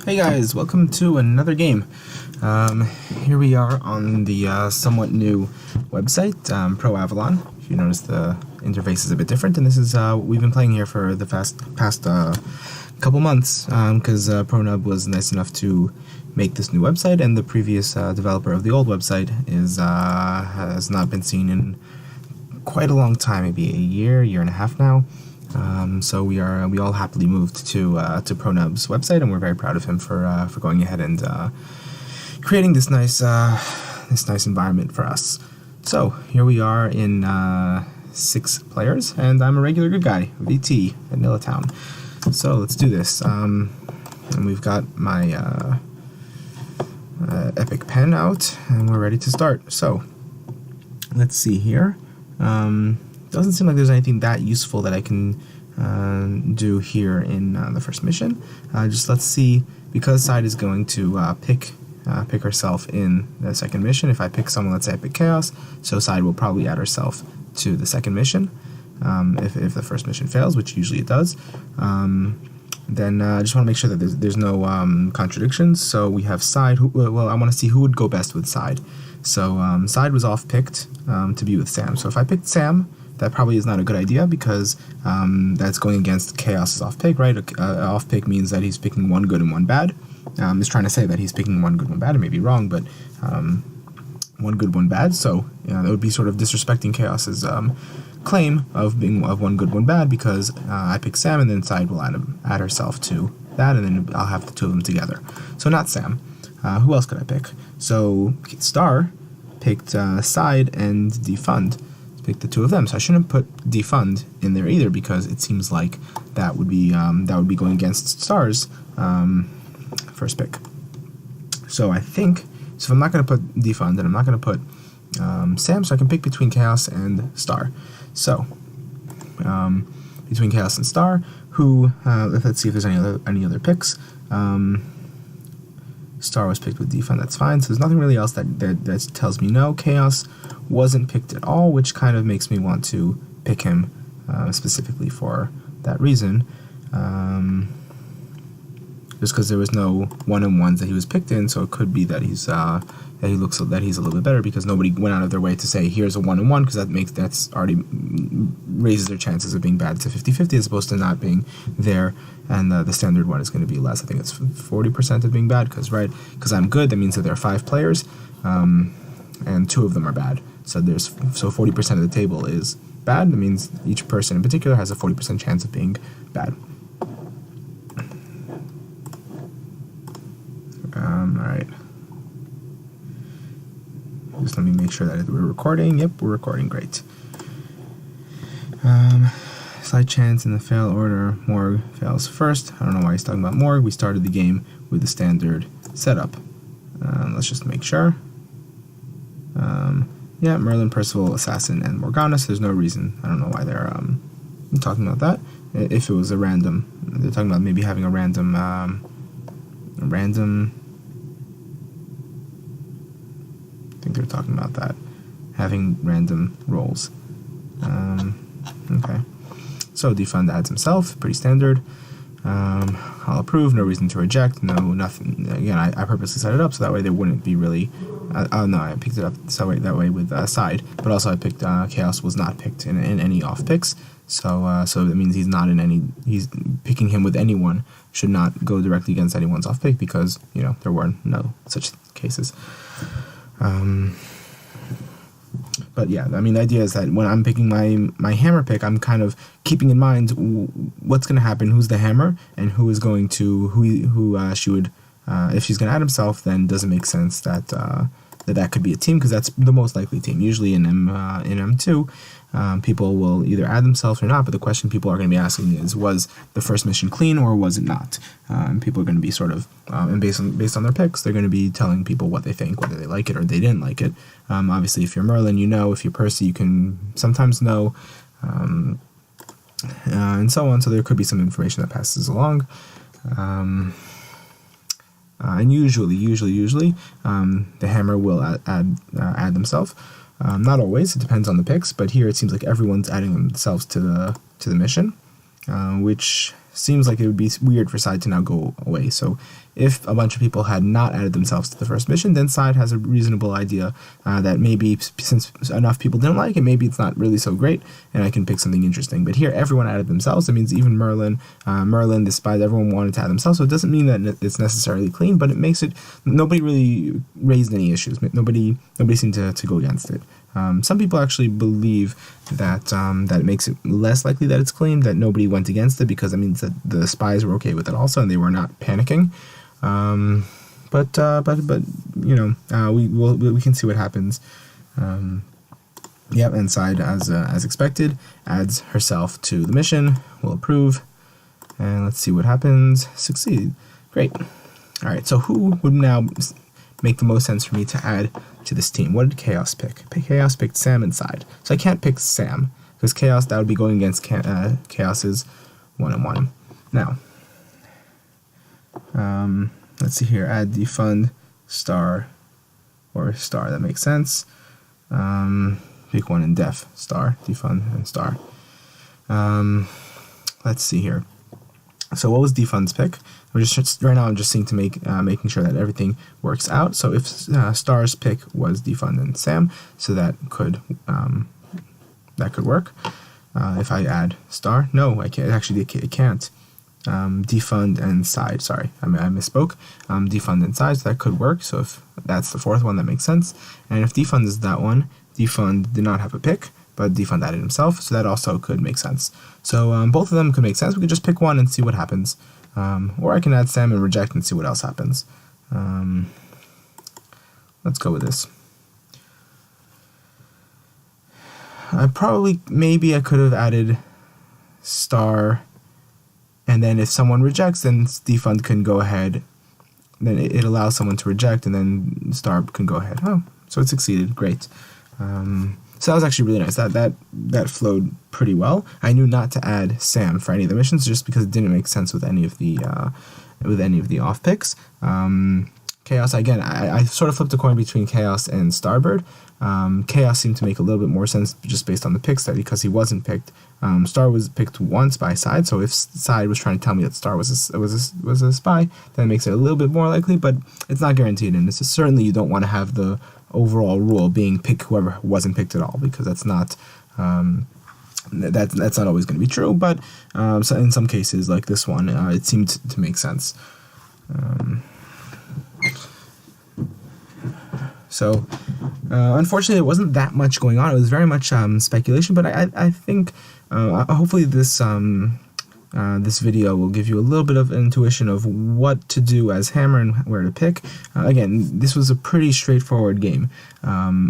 Hey guys, welcome to another game. Here we are on the somewhat new website, Pro Avalon. If you notice, the interface is a bit different, and this is what we've been playing here for the past couple months, because ProNub was nice enough to make this new website, and the previous developer of the old website has not been seen in quite a long time, maybe a year and a half now. So we all happily moved to ProNub's website, and we're very proud of him for going ahead and creating this nice environment for us. So here we are in 6 players, and I'm a regular good guy, VT, Vanilla Town. So let's do this. And we've got my epic pen out, and we're ready to start. So let's see here. Doesn't seem like there's anything that useful that I can do here in the first mission. Just let's see, because Side is going to pick herself in the second mission. If I pick someone, let's say I pick Chaos, so Side will probably add herself to the second mission. If the first mission fails, which usually it does, then I just want to make sure that there's no contradictions. So we have Side. Well, I want to see who would go best with Side. So Side was off-picked to be with Sam. So if I picked Sam, that probably is not a good idea, because that's going against Chaos's off-pick, right? Off-pick means that he's picking one good and one bad. It's trying to say that he's picking one good, one bad. It may be wrong, but one good, one bad. So that would be sort of disrespecting Chaos's claim of being of one good, one bad, because I pick Sam, and then Side will add herself to that, and then I'll have the two of them together. So not Sam. Who else could I pick? So Star picked Side and Defund. Pick the two of them, so I shouldn't put Defund in there either, because it seems like that would be going against Star's first pick. So I think, so if I'm not going to put Defund, then I'm not going to put Sam, so I can pick between Chaos and Star. So between Chaos and Star, who let's see if there's any other picks. Star was picked with Defund, that's fine. So there's nothing really else that tells me no. Chaos wasn't picked at all, which kind of makes me want to pick him specifically for that reason. Just because there was no one-on-ones that he was picked in, so it could be that he's a little bit better, because nobody went out of their way to say here's a one-on-one, because that's already raises their chances of being bad to 50-50, as opposed to not being there, and the standard one is going to be less. I think it's 40% of being bad, because I'm good. That means that there are 5 players, and 2 of them are bad. So 40% of the table is bad. That means each person in particular has a 40% chance of being bad. Alright. Just let me make sure that we're recording. Yep, we're recording. Great. Slight chance in the fail order. Morgue fails first. I don't know why he's talking about Morgue. We started the game with the standard setup. Let's just make sure. Yeah, Merlin, Percival, Assassin, and Morgana. So there's no reason. I don't know why they're talking about that. If it was a random, they're talking about maybe having a random. I think they're talking about that, having random rolls. Okay. So Defund adds himself, pretty standard. I'll approve, no reason to reject, nothing. Again, I purposely set it up so that way there wouldn't be really. No, I picked it up that way with Side, but also I picked Chaos was not picked in any off picks. So that means he's not in any. He's picking him with anyone should not go directly against anyone's off pick, because there were no such cases. But yeah, I mean, the idea is that when I'm picking my hammer pick, I'm kind of keeping in mind what's going to happen, who's the hammer, and who is going to who she would if she's going to add himself. Then doesn't make sense that that could be a team, because that's the most likely team. Usually in M2, people will either add themselves or not, but the question people are going to be asking is, was the first mission clean or was it not? And people are going to be sort of, and based on their picks, they're going to be telling people what they think, whether they like it or they didn't like it. Obviously, if you're Merlin, you know. If you're Percy, you can sometimes know, and so on. So there could be some information that passes along. And usually, the hammer will add themselves. Not always. It depends on the picks. But here it seems like everyone's adding themselves to the mission, which seems like it would be weird for Side to now go away. So if a bunch of people had not added themselves to the first mission, then Side has a reasonable idea that maybe since enough people didn't like it, maybe it's not really so great, and I can pick something interesting. But here, everyone added themselves. That means even Merlin, the spies, everyone wanted to add themselves. So it doesn't mean that it's necessarily clean, but it makes it, nobody really raised any issues. Nobody seemed to go against it. Some people actually believe that that it makes it less likely that it's clean, that nobody went against it, because that means that the spies were okay with it also, and they were not panicking. But we can see what happens. Yep, and Side, as expected, adds herself to the mission. We'll approve, and let's see what happens. Succeed. Great. All right. So who would now make the most sense for me to add to this team? What did Chaos pick? Chaos picked Sam and Side. So I can't pick Sam, because Chaos, that would be going against Chaos's 1-on-1. Now, let's see here. Add defund star or star. That makes sense. Pick one in def. Star, defund, and star. Let's see here. So what was defund's pick? We're just right now. I'm just seeing to making sure that everything works out. So if star's pick was defund and Sam, so that could work. If I add star, no, I can't. Actually, it can't. Defund and Side. Sorry, I misspoke. Defund and Side, so that could work. So if that's the fourth one, that makes sense. And if defund is that one, defund did not have a pick, but defund added himself, so that also could make sense. So both of them could make sense. We could just pick one and see what happens. Or I can add Sam and reject and see what else happens. Let's go with this. Maybe I could have added star, and then if someone rejects, then defund can go ahead. Then it allows someone to reject, and then star can go ahead. Oh, so it succeeded. Great. So that was actually really nice. That flowed pretty well. I knew not to add Sam for any of the missions just because it didn't make sense with any of the off picks. Chaos, again, I sort of flipped a coin between Chaos and Starbird. Chaos seemed to make a little bit more sense just based on the picks, that because he wasn't picked. Star was picked once by Side, so if Side was trying to tell me that Star was a spy, then it makes it a little bit more likely, but it's not guaranteed, and it's just, certainly you don't want to have the overall rule being pick whoever wasn't picked at all, because that's not that's not always going to be true, but so in some cases like this one, it seemed to make sense. So unfortunately, there wasn't that much going on. It was very much speculation, but I think hopefully this this video will give you a little bit of intuition of what to do as Hammer and where to pick. Again, this was a pretty straightforward game.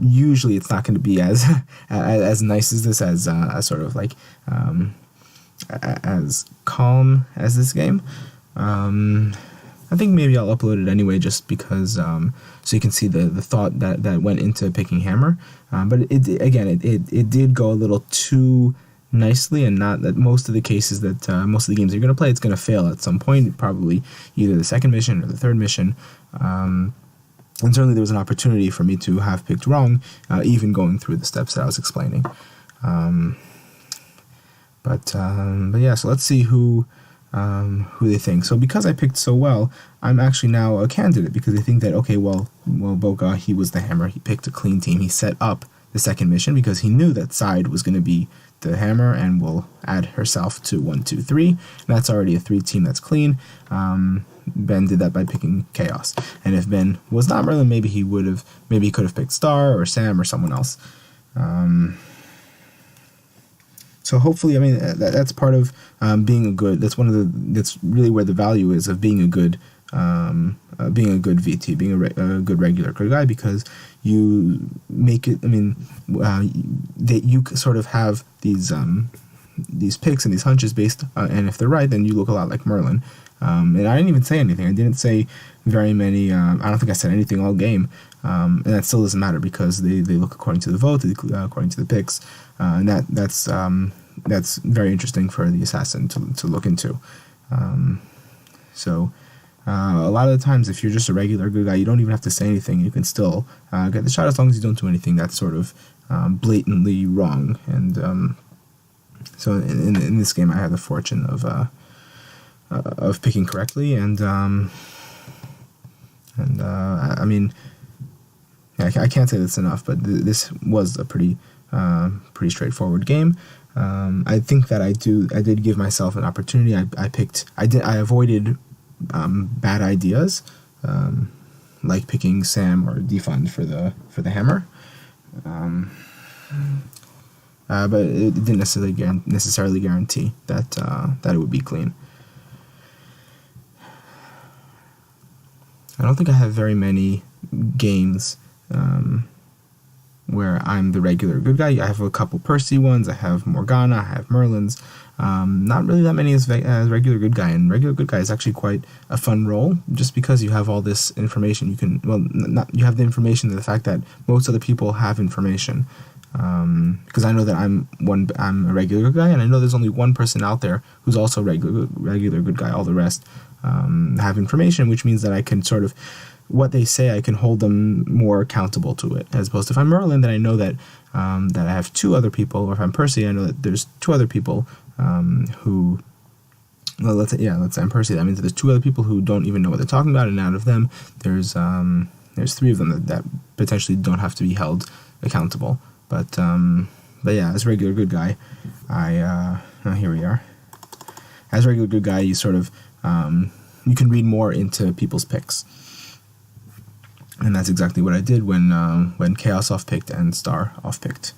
Usually it's not going to be as nice as this, as sort of like as calm as this game. I think maybe I'll upload it anyway, just because so you can see the thought that went into picking Hammer. But it did go a little too nicely, and not that most of the cases that most of the games you're going to play, it's going to fail at some point, probably either the second mission or the third mission. And certainly there was an opportunity for me to have picked wrong, even going through the steps that I was explaining. But yeah, so let's see who they think. So because I picked so well, I'm actually now a candidate, because they think that, okay, well, Boca, he was the Hammer, he picked a clean team, he set up the second mission because he knew that Side was going to be the Hammer and will add herself to 1, 2, 3. And that's already a 3 team that's clean. Ben did that by picking Chaos. And if Ben was not Merlin, maybe he could have picked Star or Sam or someone else. So hopefully, I mean, that's part of being a good. That's really where the value is of being a good VT, being a good regular good guy, because you make it. I mean, that you sort of have these picks and these hunches based, and if they're right, then you look a lot like Merlin. And I didn't even say anything. I didn't say very many. I don't think I said anything all game, and that still doesn't matter, because they look according to the vote, according to the picks, and that's very interesting for the assassin to look into. So a lot of the times, if you're just a regular good guy, you don't even have to say anything. You can still get the shot as long as you don't do anything that's sort of blatantly wrong. And so in this game, I had the fortune of of picking correctly, and I mean, I can't say that's enough, but this was a pretty straightforward game. I think that I did give myself an opportunity. I avoided bad ideas, like picking Sam or defund for the hammer. But it didn't necessarily guarantee that it would be clean. I don't think I have very many games where I'm the regular good guy. I have a couple Percy ones. I have Morgana. I have Merlin's. Not really that many as regular good guy. And regular good guy is actually quite a fun role, just because you have all this information. You have the information and the fact that most other people have information. Because I know that I'm a regular good guy, and I know there's only one person out there who's also regular good guy. All the rest have information, which means that I can sort of, what they say, I can hold them more accountable to it. As opposed to if I'm Merlin, then I know that that I have two other people, or if I'm Percy, I know that there's two other people who. Well, let's say I'm Percy. That means that there's two other people who don't even know what they're talking about, and out of them, there's three of them that potentially don't have to be held accountable. But yeah, as a regular good guy, here we are. As a regular good guy, you sort of you can read more into people's picks, and that's exactly what I did when Chaos off picked and Star off picked.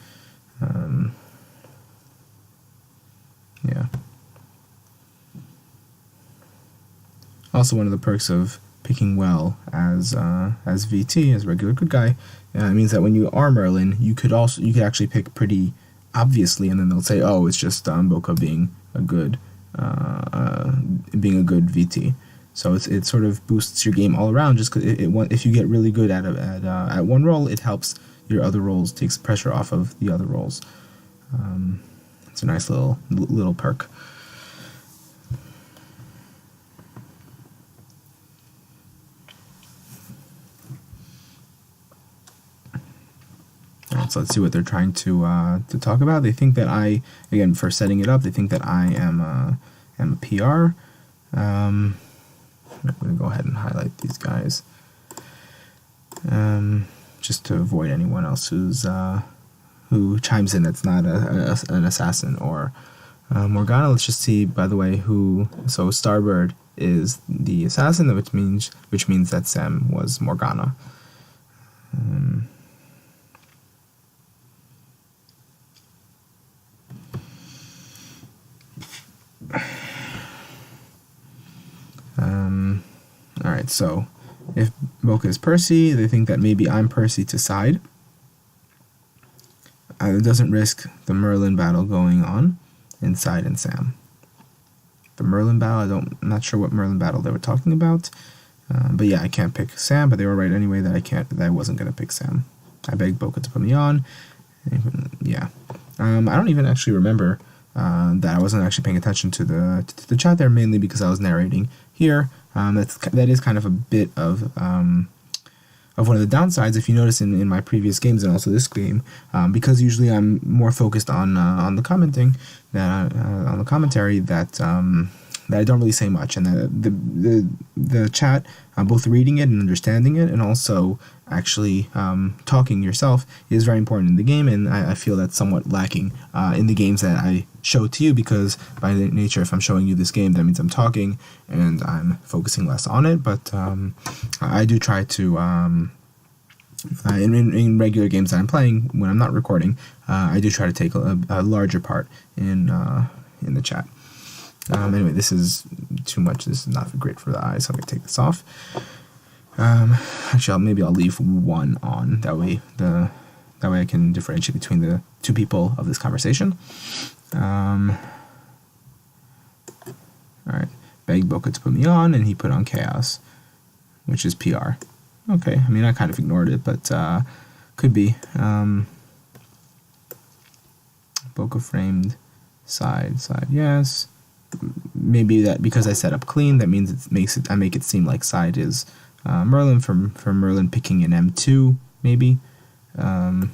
Yeah. Also, one of the perks of picking well as VT, as regular good guy, it means that when you are Merlin, you could actually pick pretty obviously, and then they'll say, oh, it's just Boca being a good VT. So it sort of boosts your game all around, just because if you get really good at one role, it helps your other roles, takes pressure off of the other roles. It's a nice little perk. So let's see what they're trying to talk about. They think that again, for setting it up, they think that I am a PR. I'm going to go ahead and highlight these guys, just to avoid anyone else who chimes in that's not an assassin or Morgana. Let's just see, by the way, so Starbird is the assassin, which means that Sam was Morgana. Alright, so if Boca is Percy, they think that maybe I'm Percy to side. It doesn't risk the Merlin battle going on inside and Sam. The Merlin battle, I'm not sure what Merlin battle they were talking about. But yeah, I can't pick Sam, but they were right anyway that I wasn't going to pick Sam. I begged Boca to put me on. Yeah. I don't even actually remember that I wasn't actually paying attention to the chat there, mainly because I was narrating here. That is kind of a bit of one of the downsides. If you notice in my previous games and also this game, because usually I'm more focused on the commenting on the commentary, that I don't really say much, and the chat, both reading it and understanding it, and also actually talking yourself, is very important in the game, and I feel that's somewhat lacking in the games that I show to you, because by nature, if I'm showing you this game, that means I'm talking and I'm focusing less on it. But I do try to in regular games that I'm playing when I'm not recording, I do try to take a larger part in the chat. Anyway, this is too much. This is not great for the eyes, so I'm gonna take this off. Actually, maybe I'll leave one on. That way I can differentiate between the two people of this conversation. All right, begged Boca to put me on, and he put on Chaos, which is PR. Okay, I mean, I kind of ignored it, but could be. Boca framed side, yes. Maybe that because I set up clean, that means I make it seem like side is Merlin for Merlin picking an M2, maybe. To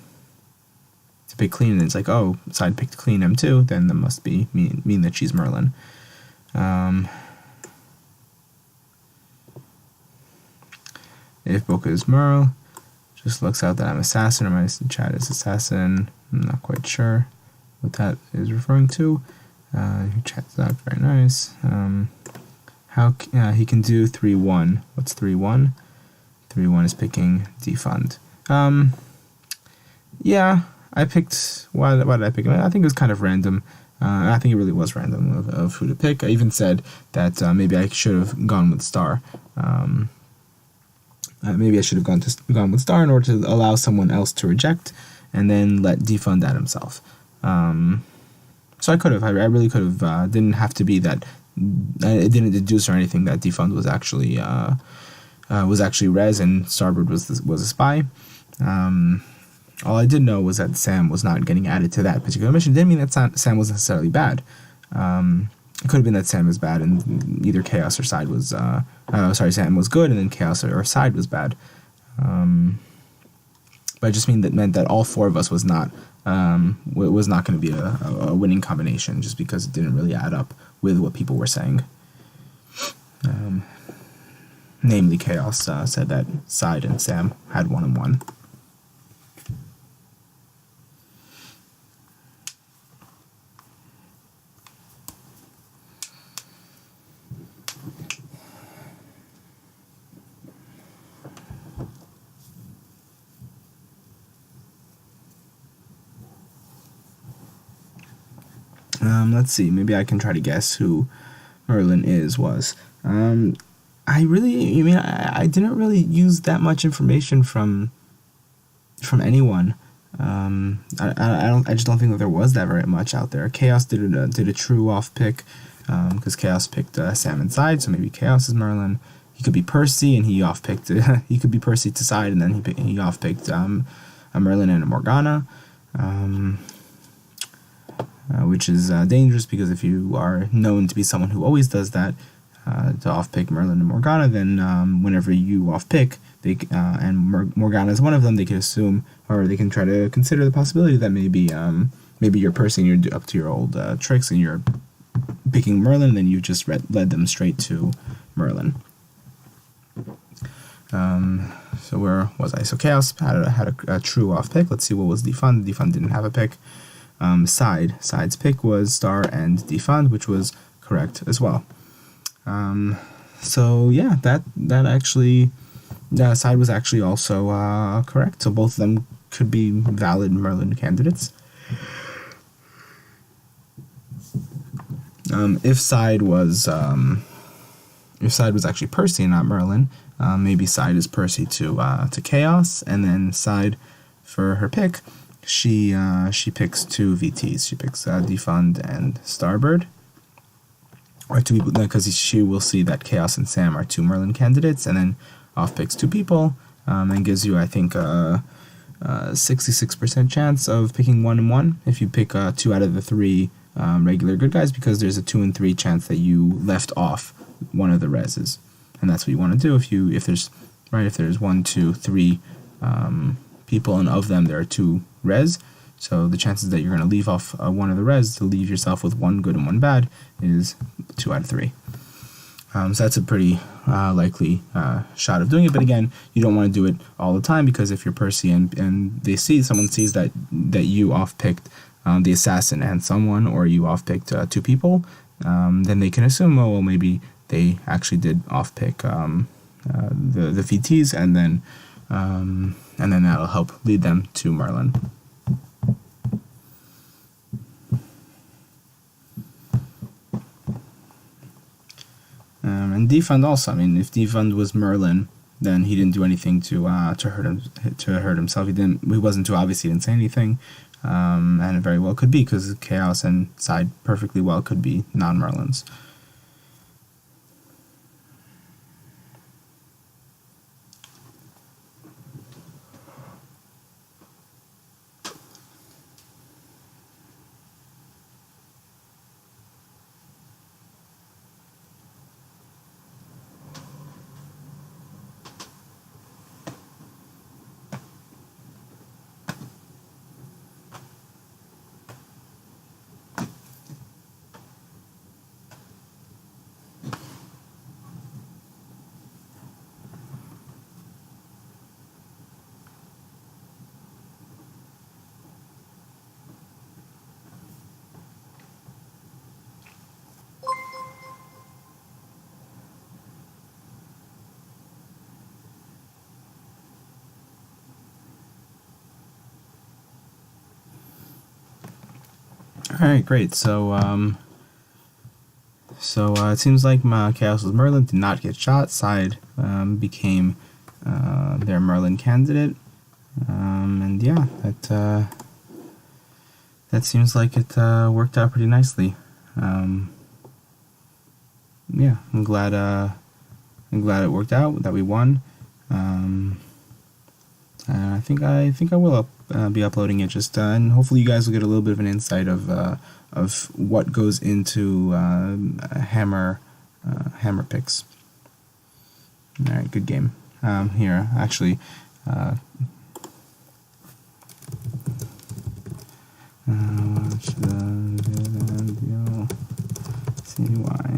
pick clean, and it's like, oh, side picked clean M2, then that must be mean that she's Merlin. if Boca is Merle. Just looks out that I'm assassin, or my chat is assassin. I'm not quite sure what that is referring to. Your chat's out, very nice. How he can do 3-1. What's 3-1? 3-1 is picking defund. Yeah, I picked. Why did I pick him? I think it was kind of random. I think it really was random of who to pick. I even said that maybe I should have gone with Star. Maybe I should have gone with Star in order to allow someone else to reject, and then let defund at himself. So I could have. I really could have. Didn't have to be that. It didn't deduce or anything that defund was actually Rez and Starbird was a spy. All I did know was that Sam was not getting added to that particular mission. Didn't mean that Sam was necessarily bad. It could have been that Sam was bad and either Chaos or Side was... Sam was good and then Chaos or Side was bad. But it just meant that all four of us was not going to be a winning combination, just because it didn't really add up with what people were saying. Namely, Chaos said that Side and Sam had 1-on-1. Let's see. Maybe I can try to guess who Merlin was. I didn't really use that much information from anyone. I just don't think that there was that very much out there. Chaos did a true off pick, because Chaos picked Sam and Side, so maybe Chaos is Merlin. He could be Percy, and he off picked. He could be Percy to Side, and then he off picked a Merlin and a Morgana. Which is dangerous, because if you are known to be someone who always does that, to off-pick Merlin and Morgana, then whenever you off-pick, and Morgana is one of them, they can assume, or they can try to consider the possibility that maybe you're Percy and you're up to your old tricks and you're picking Merlin, and then you just led them straight to Merlin. So where was I? So Chaos had a true off-pick. Let's see, what was Defund? Defund didn't have a pick. Side's pick was Star and Defund, which was correct as well. So yeah, that actually, Side was actually also correct. So both of them could be valid Merlin candidates. If Side was actually Percy and not Merlin, maybe Side is Percy to Chaos, and then Side, for her pick, she picks two VTs. She picks Defund and Starbird, or two people, because she will see that Chaos and Sam are two Merlin candidates, and then off picks two people, and gives you, I think, a 66% chance of picking 1-1 if you pick 2 out of the 3 regular good guys, because there's a 2 in 3 chance that you left off one of the reses, and that's what you want to do. If there's 1, 2, 3 people, and of them there are 2 res, so the chances that you're going to leave off one of the res to leave yourself with 1 good and 1 bad is 2 out of 3. So that's a pretty likely shot of doing it, but again, you don't want to do it all the time, because if you're Percy and someone sees that you off-picked the assassin and someone, or you off-picked 2 people, then they can assume, oh, well, maybe they actually did off-pick the VTs, and then that'll help lead them to Merlin. And Defund also. I mean, if Defund was Merlin, then he didn't do anything to hurt himself. He wasn't too obvious. He didn't say anything, and it very well could be, because Chaos and Side perfectly well could be non-Merlins. Alright, great. So, it seems like my Chaos' Merlin did not get shot. Side became their Merlin candidate. And yeah, that seems like it worked out pretty nicely. Yeah, I'm glad it worked out, that we won. I think I will be uploading it, just and hopefully you guys will get a little bit of an insight of what goes into hammer picks. All right, good game. Here, actually, watch the video. See why.